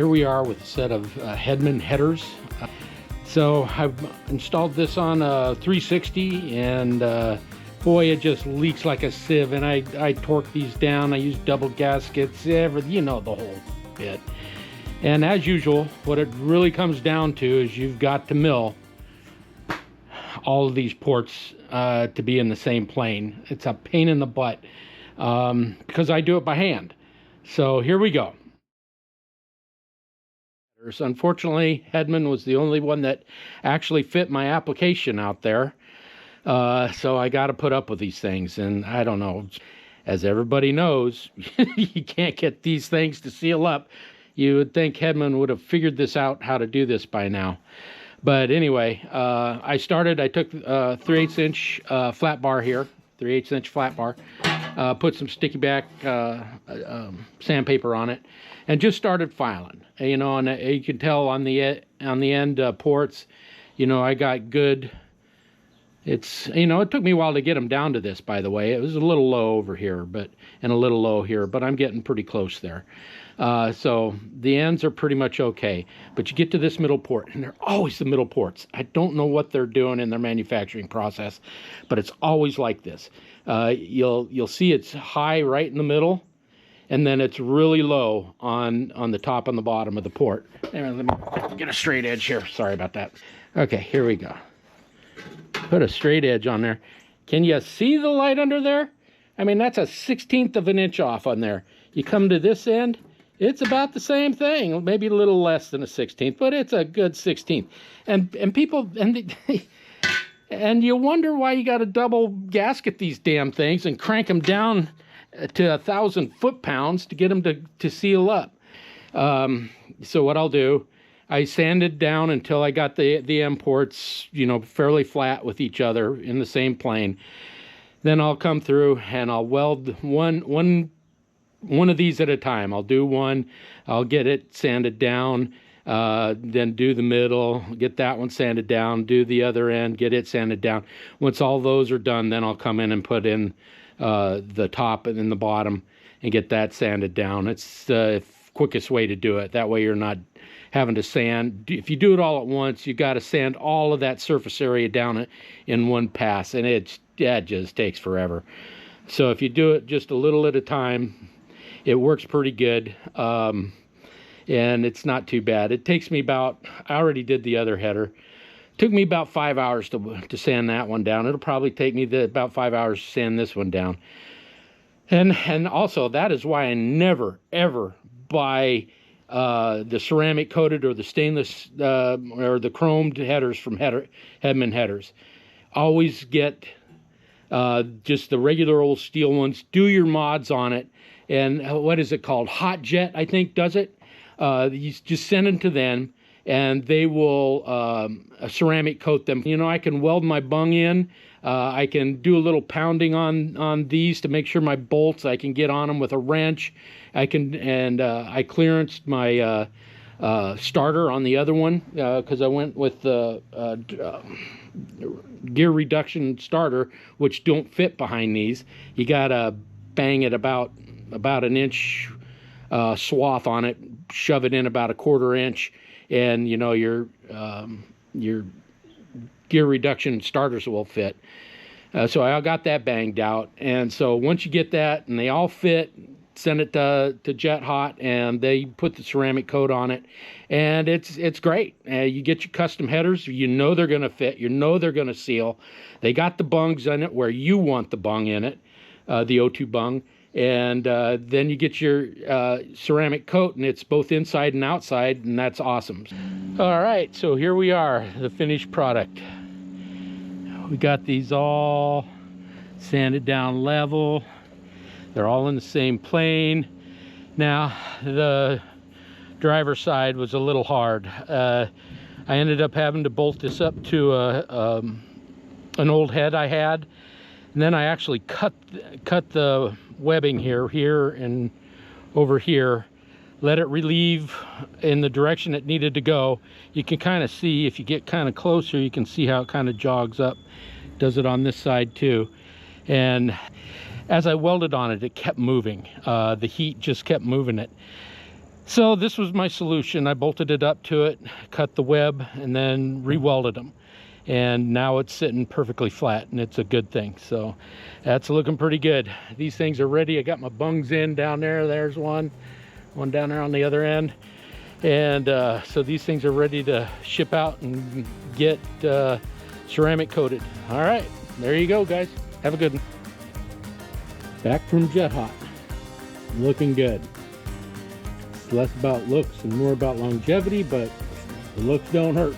here we are with a set of Headman Headers. So I've installed this on a 360 and boy, it just leaks like a sieve, and I torque these down. I use double gaskets, you know, the whole bit. And as usual, what it really comes down to is you've got to mill all of these ports to be in the same plane. It's a pain in the butt because I do it by hand. So here we go. Unfortunately, Headman was the only one that actually fit my application out there. So I got to put up with these things, and I don't know, as everybody knows, you can't get these things to seal up. You would think Headman would have figured this out, how to do this by now. But anyway, I took 3/8 inch flat bar here, 3/8 inch flat bar, put some sticky back sandpaper on it, and just started filing. You know, and you can tell on the end ports, you know, I got good. It's, you know, it took me a while to get them down to this, by the way. It was a little low over here, and a little low here, but I'm getting pretty close there. So the ends are pretty much okay, but you get to this middle port, and they're always the middle ports. I don't know what they're doing in their manufacturing process, but it's always like this. You'll see it's high right in the middle, and then it's really low on the top and the bottom of the port. Let me get a straight edge here. Sorry about that. Okay, here we go. Put a straight edge on there. Can you see the light under there? I mean, that's a 1/16 of an inch off on there. You come to this end, it's about the same thing, maybe a little less than a 1/16, but it's a good 1/16. And people, and you wonder why you got to double gasket these damn things and crank them down to 1,000 foot-pounds to get them to seal up. So what I'll do, I sanded down until I got the end ports, you know, fairly flat with each other in the same plane. Then I'll come through and I'll weld one of these at a time. I'll do one, I'll get it sanded down, then do the middle, get that one sanded down, do the other end, get it sanded down. Once all those are done, then I'll come in and put in the top and then the bottom and get that sanded down. It's the quickest way to do it. That way you're not having to sand. If you do it all at once, you got to sand all of that surface area down in one pass, and that just takes forever. So if you do it just a little at a time, it works pretty good, and it's not too bad. It takes me about, I already did the other header. It took me about 5 hours to sand that one down. It'll probably take me about 5 hours to sand this one down. And also, that is why I never, ever buy the ceramic coated or the stainless or the chromed headers from Headman Headers. Always get just the regular old steel ones. Do your mods on it. And what is it called? Hot Jet, I think, does it. You just send them to them, and they will ceramic coat them. You know, I can weld my bung in. I can do a little pounding on these to make sure my bolts, I can get on them with a wrench. I clearanced my starter on the other one because I went with the gear reduction starter, which don't fit behind these. You gotta bang it about an inch swath on it, shove it in about a 1/4 inch, and you know your gear reduction starters will fit. So I got that banged out, and so once you get that and they all fit, send it to Jet Hot, and they put the ceramic coat on it, and it's great. You get your custom headers, you know they're going to fit, you know they're going to seal. They got the bungs in it where you want the bung in it, the O2 bung, and then you get your ceramic coat, and it's both inside and outside, and that's awesome. All right, so here we are, the finished product. We got these all sanded down level. They're all in the same plane. Now, the driver's side was a little hard. I ended up having to bolt this up to an old head I had. And then I actually cut the webbing here, and over here. Let it relieve in the direction it needed to go. You can kind of see, if you get kind of closer, you can see how it kind of jogs up. Does it on this side too. And as I welded on it, it kept moving. The heat just kept moving it. So this was my solution. I bolted it up to it, cut the web, and then re-welded them. And now it's sitting perfectly flat, and it's a good thing. So that's looking pretty good. These things are ready. I got my bungs in down there. There's one down there on the other end. And so these things are ready to ship out and get ceramic coated. All right, there you go, guys. Have a good one. Back from Jet Hot. Looking good. It's less about looks and more about longevity, but the looks don't hurt.